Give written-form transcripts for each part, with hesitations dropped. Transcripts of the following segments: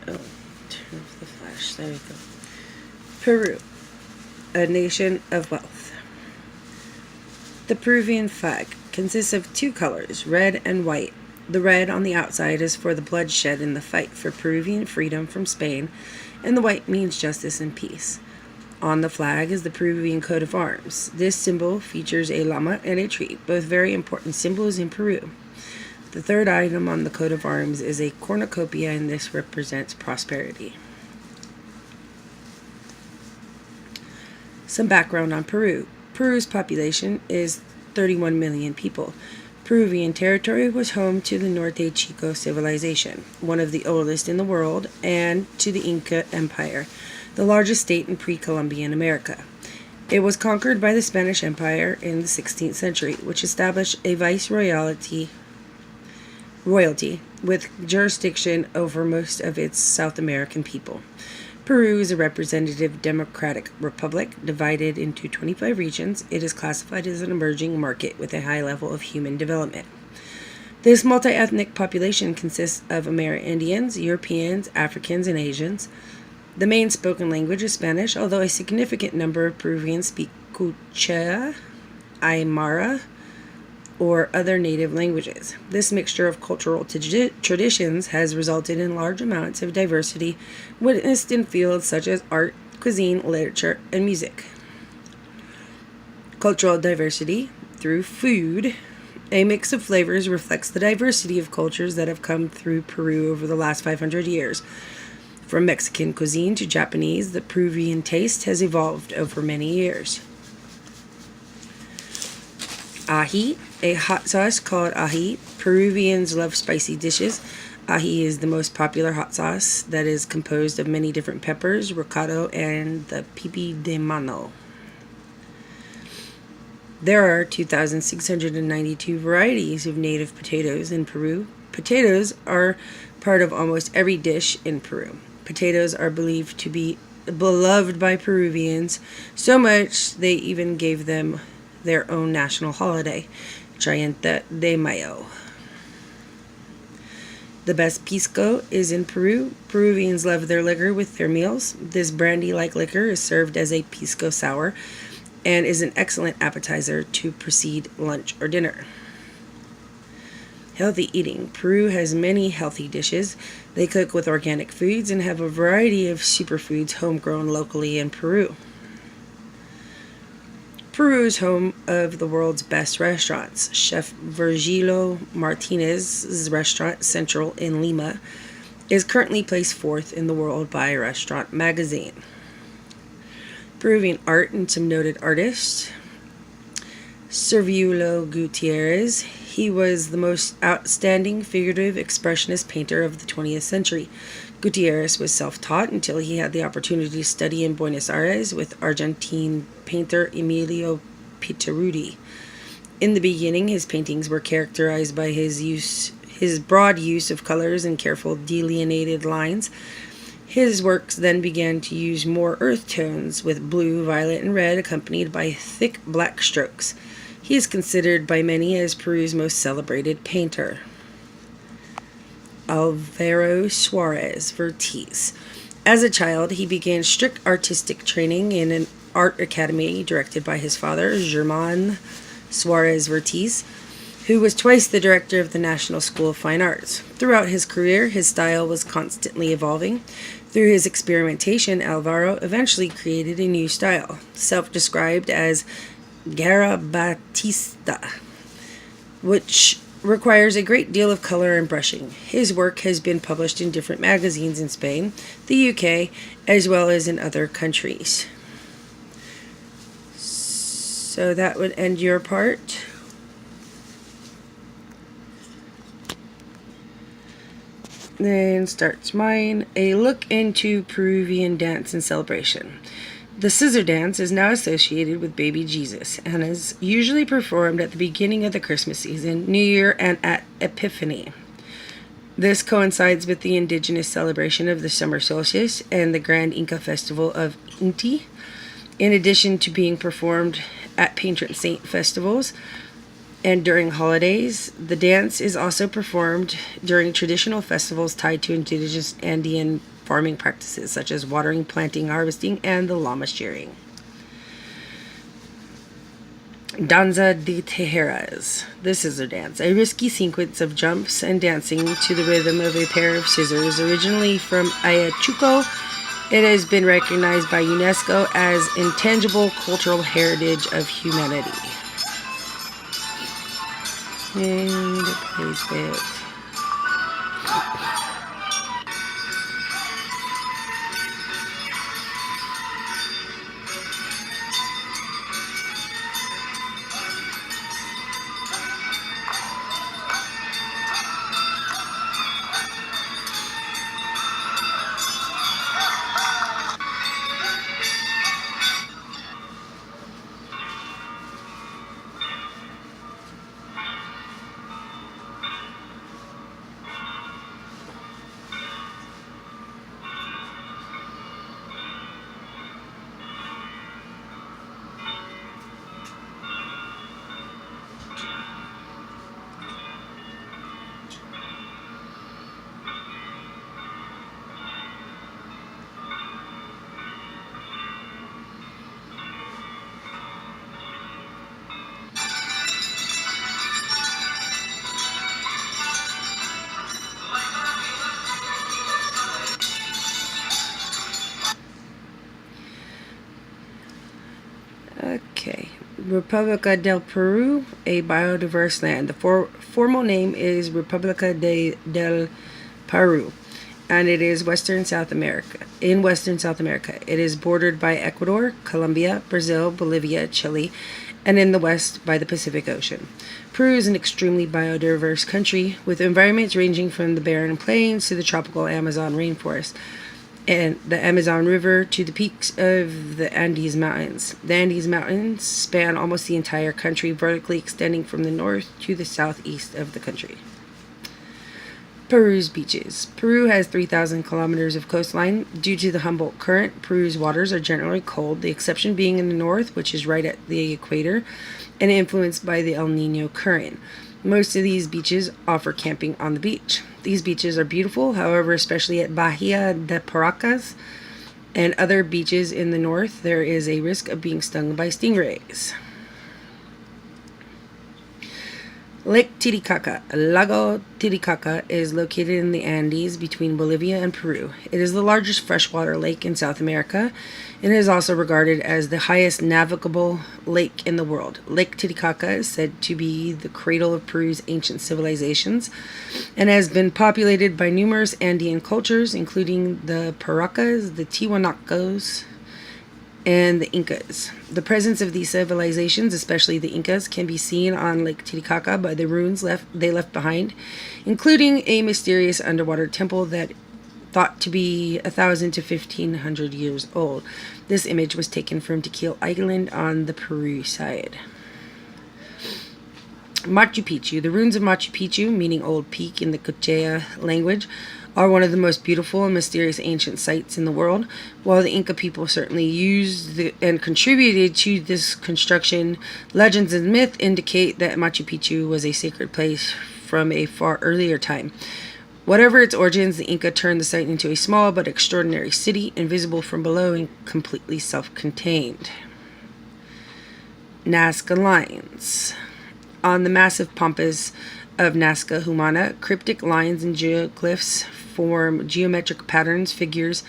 Oh, turn off the flash. There we go. Peru, a nation of wealth. The Peruvian flag consists of two colors, red and white. The red on the outside is for the bloodshed in the fight for Peruvian freedom from Spain, and the white means justice and peace. On the flag is the Peruvian coat of arms. This symbol features a llama and a tree, both very important symbols in Peru. The third item on the coat of arms is a cornucopia, and this represents prosperity. Some background on Peru. Peru's population is 31 million people. Peruvian territory was home to the Norte Chico civilization, one of the oldest in the world, and to the Inca Empire, the largest state in pre-Columbian America. It was conquered by the Spanish Empire in the 16th century, which established a viceroyalty with jurisdiction over most of its South American people. Peru is a representative democratic republic divided into 25 regions. It is classified as an emerging market with a high level of human development. This multi-ethnic population consists of Amerindians, Europeans, Africans, and Asians. The main spoken language is Spanish, although a significant number of Peruvians speak Quechua, Aymara, or other native languages. This mixture of cultural traditions has resulted in large amounts of diversity witnessed in fields such as art, cuisine, literature, and music. Cultural diversity through food. A mix of flavors reflects the diversity of cultures that have come through Peru over the last 500 years. From Mexican cuisine to Japanese, the Peruvian taste has evolved over many years. Ají, a hot sauce called ají. Peruvians love spicy dishes. Ají is the most popular hot sauce that is composed of many different peppers, ricado, and the pipi de mano. There are 2,692 varieties of native potatoes in Peru. Potatoes are part of almost every dish in Peru. Potatoes are believed to be beloved by Peruvians, so much they even gave them their own national holiday, Treinta de Mayo. The best pisco is in Peru. Peruvians love their liquor with their meals. This brandy-like liquor is served as a pisco sour and is an excellent appetizer to precede lunch or dinner. Healthy eating. Peru has many healthy dishes. They cook with organic foods and have a variety of superfoods homegrown locally in Peru. Peru is home of the world's best restaurants. Chef Virgilio Martinez's restaurant, Central in Lima, is currently placed fourth in the world by Restaurant Magazine. Peruvian art and some noted artists. Serviulo Gutierrez. He was the most outstanding figurative expressionist painter of the 20th century. Gutierrez was self-taught until he had the opportunity to study in Buenos Aires with Argentine painter Emilio Pizarruti. In the beginning, his paintings were characterized by his broad use of colors and careful delineated lines. His works then began to use more earth tones with blue, violet, and red, accompanied by thick black strokes. He is considered by many as Peru's most celebrated painter. Alvaro Suarez Vertiz. As a child, he began strict artistic training in an art academy directed by his father, Germán Suarez Vertiz, who was twice the director of the National School of Fine Arts. Throughout his career, his style was constantly evolving. Through his experimentation, Alvaro eventually created a new style, self-described as Garabatista, which requires a great deal of color and brushing. His work has been published in different magazines in Spain, the UK, as well as in other countries. So that would end your part. Then starts mine. A look into Peruvian dance and celebration. The scissor dance is now associated with baby Jesus and is usually performed at the beginning of the Christmas season, New Year, and at Epiphany. This coincides with the indigenous celebration of the summer solstice and the Grand Inca Festival of Inti. In addition to being performed at patron saint festivals and during holidays, the dance is also performed during traditional festivals tied to indigenous Andean farming practices such as watering, planting, harvesting, and the llama shearing. Danza de Tijeras. This is a dance, a risky sequence of jumps and dancing to the rhythm of a pair of scissors. Originally from Ayacucho, it has been recognized by UNESCO as intangible cultural heritage of humanity. And it plays it. Okay. República del Peru, a biodiverse land. The formal name is República del Peru, and it is Western South America. In Western South America, it is bordered by Ecuador, Colombia, Brazil, Bolivia, Chile, and in the west by the Pacific Ocean. Peru is an extremely biodiverse country with environments ranging from the barren plains to the tropical Amazon rainforest, and the Amazon River to the peaks of the Andes Mountains. The Andes Mountains span almost the entire country, vertically extending from the north to the southeast of the country. Peru's beaches. Peru has 3,000 kilometers of coastline. Due to the Humboldt Current, Peru's waters are generally cold, the exception being in the north, which is right at the equator, and influenced by the El Nino Current. Most of these beaches offer camping on the beach. These beaches are beautiful, however, especially at Bahia de Paracas and other beaches in the north, there is a risk of being stung by stingrays. Lake Titicaca. Lago Titicaca is located in the Andes between Bolivia and Peru. It is the largest freshwater lake in South America and is also regarded as the highest navigable lake in the world. Lake Titicaca is said to be the cradle of Peru's ancient civilizations and has been populated by numerous Andean cultures, including the Paracas, the Tiwanakos, and the Incas. The presence of these civilizations, especially the Incas, can be seen on Lake Titicaca by the ruins they left behind, including a mysterious underwater temple that thought to be 1,000 to 1,500 years old. This image was taken from Tequil Island on the Peru side. Machu Picchu. The ruins of Machu Picchu, meaning Old Peak in the Quechua language, are one of the most beautiful and mysterious ancient sites in the world. While the Inca people certainly used and contributed to this construction, legends and myth indicate that Machu Picchu was a sacred place from a far earlier time. Whatever its origins, the Inca turned the site into a small but extraordinary city, invisible from below and completely self-contained. Nazca Lines. On the massive pampas of Nazca Humana, cryptic lines and geoglyphs form geometric patterns, figures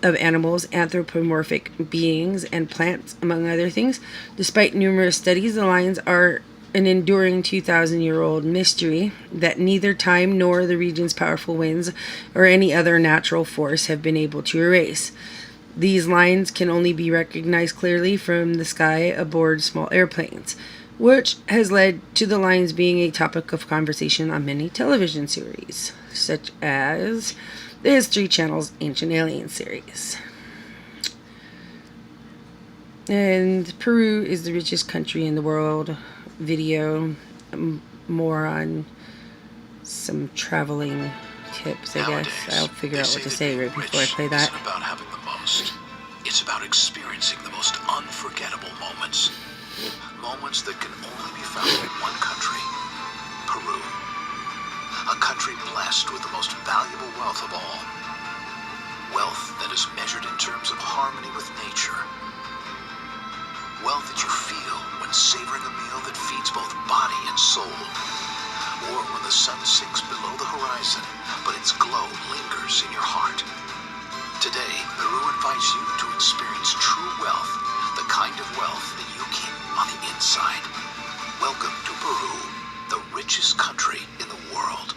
of animals, anthropomorphic beings, and plants, among other things. Despite numerous studies, the lines are an enduring 2,000-year-old mystery that neither time nor the region's powerful winds or any other natural force have been able to erase. These lines can only be recognized clearly from the sky aboard small airplanes, which has led to the lines being a topic of conversation on many television series, such as the History Channel's Ancient Alien series. And Peru is the richest country in the world. Video, more on some traveling tips, I guess. I'll figure out what to say right before I play that. It's about having the most. It's about experiencing the most unforgettable moments. Moments that can only be found in one country, Peru. A country blessed with the most valuable wealth of all. is measured in terms of harmony with nature. Wealth that you feel when savoring a meal that feeds both body and soul. Or when the sun sinks below the horizon, but its glow lingers in your heart. Today, Peru invites you to experience true wealth, the kind of wealth that you keep on the inside. Welcome to Peru, the richest country in the world.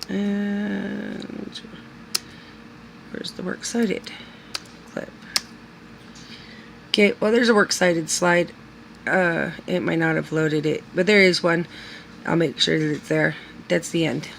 And where's the works cited clip? Okay, well, there's a works cited slide. It might not have loaded it, but there is one. I'll make sure that it's there. That's the end.